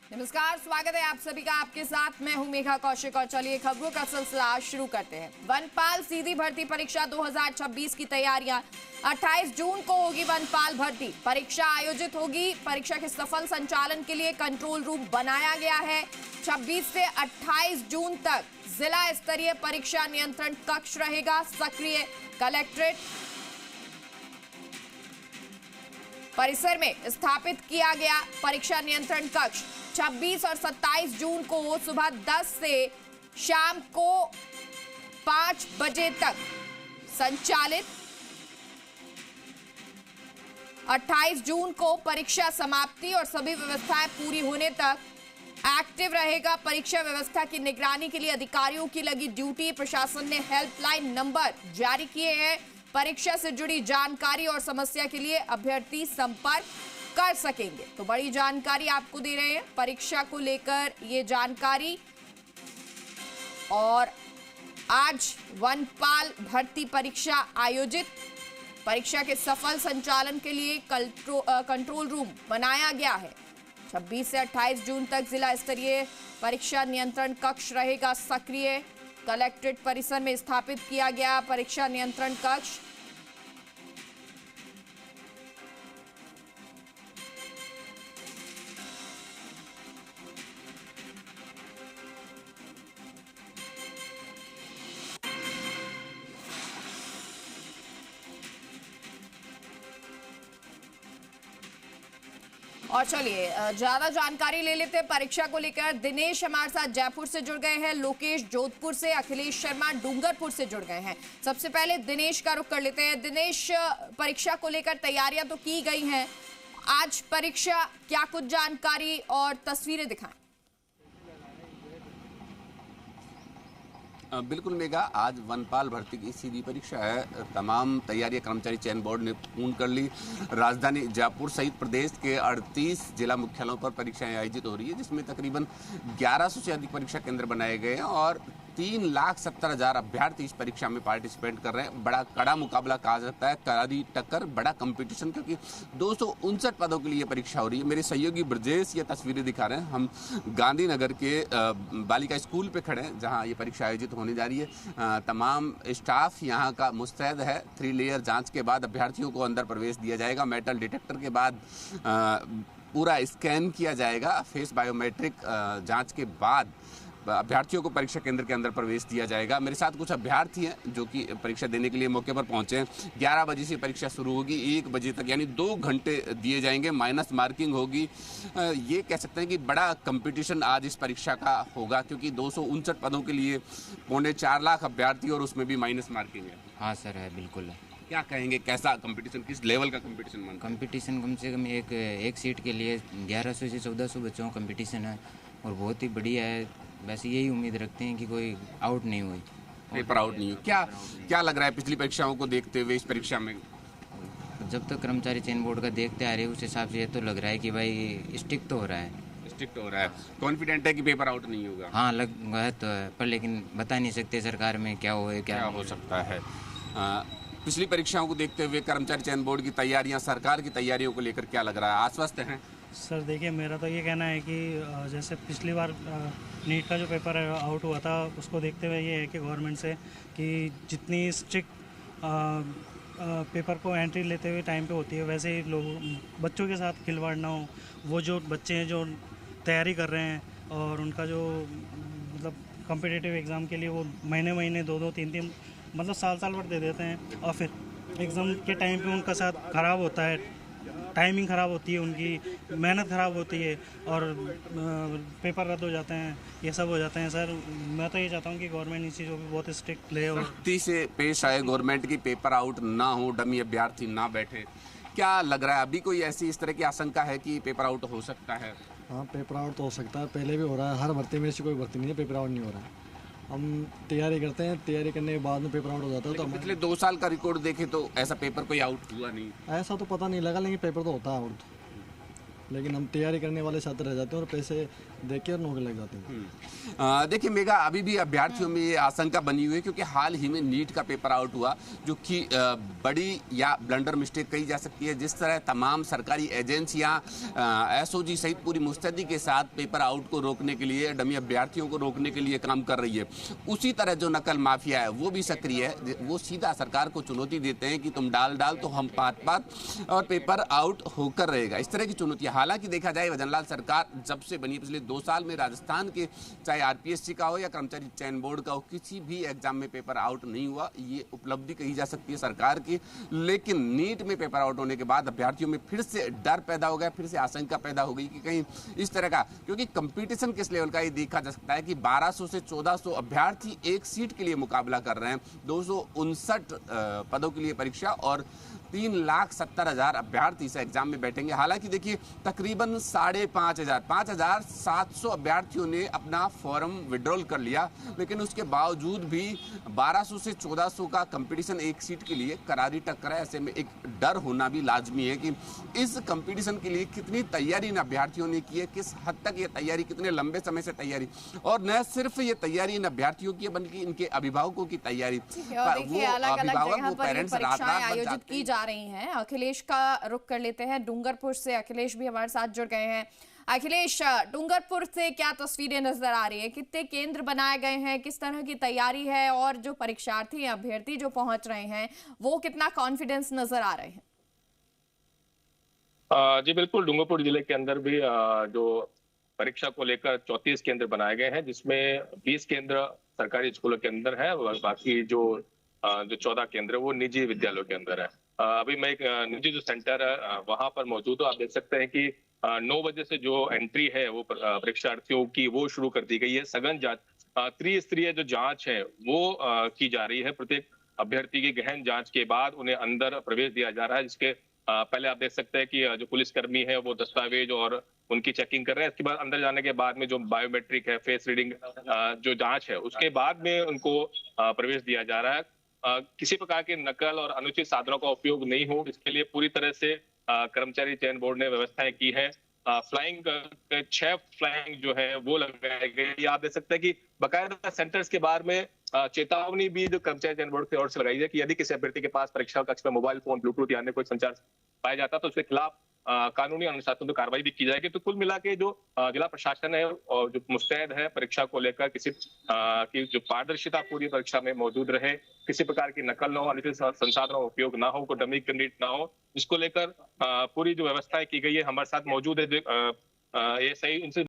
नमस्कार, स्वागत है आप सभी का। आपके साथ मैं हूं मेघा कौशिक और चलिए खबरों का सिलसिला शुरू करते हैं। वनपाल सीधी भर्ती परीक्षा 2026 की तैयारियां। 28 जून को होगी वनपाल भर्ती परीक्षा आयोजित होगी। परीक्षा के सफल संचालन के लिए कंट्रोल रूम बनाया गया है। 26 से 28 जून तक जिला स्तरीय परीक्षा नियंत्रण कक्ष रहेगा सक्रिय। कलेक्ट्रेट परिसर में स्थापित किया गया परीक्षा नियंत्रण कक्ष 26 और 27 जून को सुबह 10 से शाम को 5 बजे तक संचालित। 28 जून को परीक्षा समाप्ति और सभी व्यवस्थाएं पूरी होने तक एक्टिव रहेगा। परीक्षा व्यवस्था की निगरानी के लिए अधिकारियों की लगी ड्यूटी। प्रशासन ने हेल्पलाइन नंबर जारी किए हैं। परीक्षा से जुड़ी जानकारी और समस्या के लिए अभ्यर्थी संपर्क कर सकेंगे। तो बड़ी जानकारी आपको दे रहे हैं परीक्षा को लेकर ये जानकारी। और आज वनपाल भर्ती परीक्षा आयोजित। परीक्षा के सफल संचालन के लिए कंट्रोल रूम बनाया गया है। 26 से 28 जून तक जिला स्तरीय परीक्षा नियंत्रण कक्ष रहेगा सक्रिय। कलेक्ट्रेट परिसर में स्थापित किया गया परीक्षा नियंत्रण कक्ष। और चलिए ज्यादा जानकारी ले लेते हैं परीक्षा को लेकर। दिनेश हमारे साथ जयपुर से जुड़ गए हैं, लोकेश जोधपुर से, अखिलेश शर्मा डूंगरपुर से जुड़ गए हैं। सबसे पहले दिनेश का रुख कर लेते हैं। दिनेश, परीक्षा को लेकर तैयारियां तो की गई हैं, आज परीक्षा क्या कुछ जानकारी और तस्वीरें दिखाएं? बिल्कुल मेघा, आज वनपाल भर्ती की सीधी परीक्षा है। तमाम तैयारियां कर्मचारी चयन बोर्ड ने पूर्ण कर ली। राजधानी जयपुर सहित प्रदेश के 38 जिला मुख्यालयों पर परीक्षाएं आयोजित हो रही है, जिसमें तकरीबन 1100 से अधिक परीक्षा केंद्र बनाए गए हैं और 3,70,000 अभ्यर्थी इस परीक्षा में पार्टिसिपेट कर रहे हैं। बड़ा कड़ा मुकाबला कहा जाता है, करारी टक्कर, बड़ा कंपटीशन, क्योंकि 259 पदों के लिए परीक्षा हो रही है। मेरे सहयोगी ब्रजेश ये तस्वीरें दिखा रहे हैं। हम गांधीनगर के बालिका स्कूल पे खड़े हैं, जहां ये परीक्षा आयोजित होने जा रही है। तमाम स्टाफ यहाँ का मुस्तैद है। 3 लेयर जांच के बाद अभ्यर्थियों को अंदर प्रवेश दिया जाएगा। मेटल डिटेक्टर के बाद पूरा स्कैन किया जाएगा। फेस बायोमेट्रिक जांच के बाद अभ्यर्थियों को परीक्षा केंद्र के अंदर प्रवेश दिया जाएगा। मेरे साथ कुछ अभ्यर्थी हैं जो कि परीक्षा देने के लिए मौके पर पहुंचे हैं। 11 बजे से परीक्षा शुरू होगी, 1 बजे तक, यानी 2 घंटे दिए जाएंगे। माइनस मार्किंग होगी। ये कह सकते हैं कि बड़ा कंपटीशन आज इस परीक्षा का होगा, क्योंकि 259 पदों के लिए 4.25 लाख अभ्यर्थी और उसमें भी माइनस मार्किंग है। हाँ सर, है बिल्कुल है। क्या कहेंगे, कैसा कंपटीशन, किस लेवल का कंपटीशन मानते हैं? कंपटीशन कम से कम एक सीट के लिए 1100 से 1400 बच्चों का कंपटीशन है और बहुत ही बढ़िया है। वैसे यही उम्मीद रखते हैं कि कोई आउट नहीं हुई, पेपर आउट नहीं हो। क्या लग रहा है पिछली परीक्षाओं को देखते हुए इस परीक्षा में? जब तक कर्मचारी चयन बोर्ड का देखते आ रहे हैं उस हिसाब से ये तो लग रहा है कि भाई स्टिक तो हो रहा है। स्ट्रिक्ट हो रहा है, कॉन्फिडेंट है कि पेपर आउट नहीं होगा? हाँ, लग है तो है, पर लेकिन बता नहीं सकते सरकार में क्या हो, क्या हो सकता है। पिछली परीक्षाओं को देखते हुए कर्मचारी चयन बोर्ड की तैयारियां, सरकार की तैयारियों को लेकर क्या लग रहा है, आश्वस्त हैं? सर देखिए, मेरा तो ये कहना है कि जैसे पिछली बार नीट का जो पेपर आउट हुआ था, उसको देखते हुए ये है कि गवर्नमेंट से कि जितनी स्ट्रिक्ट पेपर को एंट्री लेते हुए टाइम पे होती है, वैसे ही लोग बच्चों के साथ खिलवाड़ ना हो। वो जो बच्चे हैं जो तैयारी कर रहे हैं और उनका जो मतलब कॉम्पिटिटिव एग्ज़ाम के लिए वो महीने 2-2, 3-3 मतलब साल भर दे देते हैं और फिर एग्ज़ाम के टाइम पे उनका साथ ख़राब होता है, टाइमिंग ख़राब होती है, उनकी मेहनत ख़राब होती है और पेपर रद्द हो जाते हैं, ये सब हो जाते हैं। सर मैं तो ये चाहता हूँ कि गवर्नमेंट इस चीज़ों पर बहुत स्ट्रिक्ट ले और सख्ती से पेश आए गवर्नमेंट की, पेपर आउट ना हो, डमी अभ्यर्थी ना बैठे। क्या लग रहा है, अभी कोई ऐसी इस तरह की आशंका है कि पेपर आउट हो सकता है? हाँ, पेपर आउट तो हो सकता है, पहले भी हो रहा है। हर भर्ती में ऐसी कोई भर्ती नहीं है पेपर आउट नहीं हो रहा है। हम तैयारी करते हैं, तैयारी करने के बाद में पेपर आउट हो जाता है। तो पिछले 2 साल का रिकॉर्ड देखें तो ऐसा पेपर कोई आउट हुआ नहीं। ऐसा तो पता नहीं लगा, लेकिन पेपर तो होता है आउट। लेकिन हम तैयारी करने वाले छात्र रह जाते हैं और पैसे दे के और नौकरी लग जाते हैं। देखिए मेगा, अभी भी अभ्यर्थियों में ये आशंका बनी हुई है क्योंकि हाल ही में नीट का पेपर आउट हुआ, जो कि बड़ी या ब्लंडर मिस्टेक कही जा सकती है। जिस तरह तमाम सरकारी एजेंसियां एसओजी सहित पूरी मुस्तैदी के साथ पेपर आउट को रोकने के लिए, डमी अभ्यर्थियों को रोकने के लिए काम कर रही है, उसी तरह जो नकल माफिया है वो भी सक्रिय है। वो सीधा सरकार को चुनौती देते हैं कि तुम डाल तो हम पात और पेपर आउट होकर रहेगा। इस तरह की चुनौती, हालांकि देखा जाए भजनलाल सरकार जब से बनी पिछले 2 साल में राजस्थान के चाहे आरपीएससी का हो या कर्मचारी चयन बोर्ड का हो, किसी भी एग्जाम में पेपर आउट नहीं हुआ। ये उपलब्धि कही जा सकती है सरकार की। लेकिन नीट में पेपर आउट होने के बाद अभ्यर्थियों में फिर से डर पैदा हो गया, फिर से आशंका पैदा हो गई कि कहीं इस तरह का, क्योंकि कंपटीशन किस लेवल का ये देखा जा सकता है कि 1200 से 1400 अभ्यर्थी एक सीट के लिए मुकाबला कर रहे हैं। 259 पदों के लिए परीक्षा और 3,70,000 अभ्यर्थी इस एग्जाम में बैठेंगे। हालांकि देखिए तकरीबन 5,700 अभ्यर्थियों ने अपना फॉर्म विड्रॉल कर लिया, लेकिन उसके बावजूद भी 1200 से 1400 का कंपटीशन एक सीट के लिए करारी टक्कर है। ऐसे में एक डर होना भी लाजमी है कि इस कंपटीशन के लिए कितनी तैयारी इन अभ्यर्थियों ने की है, किस हद तक ये तैयारी, कितने लंबे समय से तैयारी, और न सिर्फ ये तैयारी इन अभ्यर्थियों की है बल्कि इनके अभिभावकों की तैयारी। देखिए अलग-अलग जगह पर परीक्षाएं आयोजित की जा रही हैं। अखिलेश का रुख कर लेते हैं, डूंगरपुर से अखिलेश भी हमारे साथ जुड़ गए हैं। अखिलेश, डूंगरपुर से क्या तस्वीरें नजर आ रही है? कितने केंद्र बनाए गए हैं, किस तरह की तैयारी है, और जो परीक्षार्थी अभ्यर्थी जो पहुंच रहे हैं वो कितना कॉन्फिडेंस नजर आ रहे हैं? जी बिल्कुल, डूंगरपुर जिले के अंदर भी जो परीक्षा को लेकर 34 केंद्र बनाए गए हैं, जिसमें 20 केंद्र सरकारी स्कूलों के अंदर है और बाकी जो 14 केंद्र वो निजी विद्यालयों के अंदर है। अभी मैं एक निजी जो सेंटर है वहां पर मौजूद हूँ। आप देख सकते हैं कि 9 बजे से जो एंट्री है वो परीक्षार्थियों की वो शुरू कर दी गई है। सघन जांच, त्रिस्तरीय जो जांच है वो की जा रही है। प्रत्येक अभ्यर्थी की गहन जांच के बाद उन्हें अंदर प्रवेश दिया जा रहा है, जिसके पहले आप देख सकते हैं कि जो पुलिसकर्मी है वो दस्तावेज और उनकी चेकिंग कर रहे हैं। इसके बाद अंदर जाने के बाद में जो बायोमेट्रिक है, फेस रीडिंग जो जांच है, उसके बाद में उनको प्रवेश दिया जा रहा है। किसी प्रकार के नकल और अनुचित साधनों का उपयोग नहीं हो, इसके लिए पूरी तरह से कर्मचारी चयन बोर्ड ने व्यवस्थाएं की है। फ्लाइंग 6 फ्लाइंग जो है वो लगाए गए। आप देख सकते हैं कि बकायदा सेंटर्स के बारे में चेतावनी भी जो कर्मचारी चयन बोर्ड की ओर से लगाई है कि यदि किसी अभ्यर्थी के पास परीक्षा कक्ष में मोबाइल फोन, ब्लूटूथ या अन्य कोई संचार पाया जाता तो उसके खिलाफ कानूनी अनुशासन कार्रवाई भी की जाएगी। तो कुल मिला के जो जिला प्रशासन है और जो मुस्तैद है परीक्षा को लेकर, किसी की जो पारदर्शिता पूरी परीक्षा में मौजूद रहे, किसी प्रकार की नकल न हो, अनुचित संसाधनों का उपयोग ना हो, कोई डमी कैंडिडेट ना हो, जिसको लेकर पूरी जो व्यवस्थाएं की गई है। हमारे साथ मौजूद है ये सही इनसे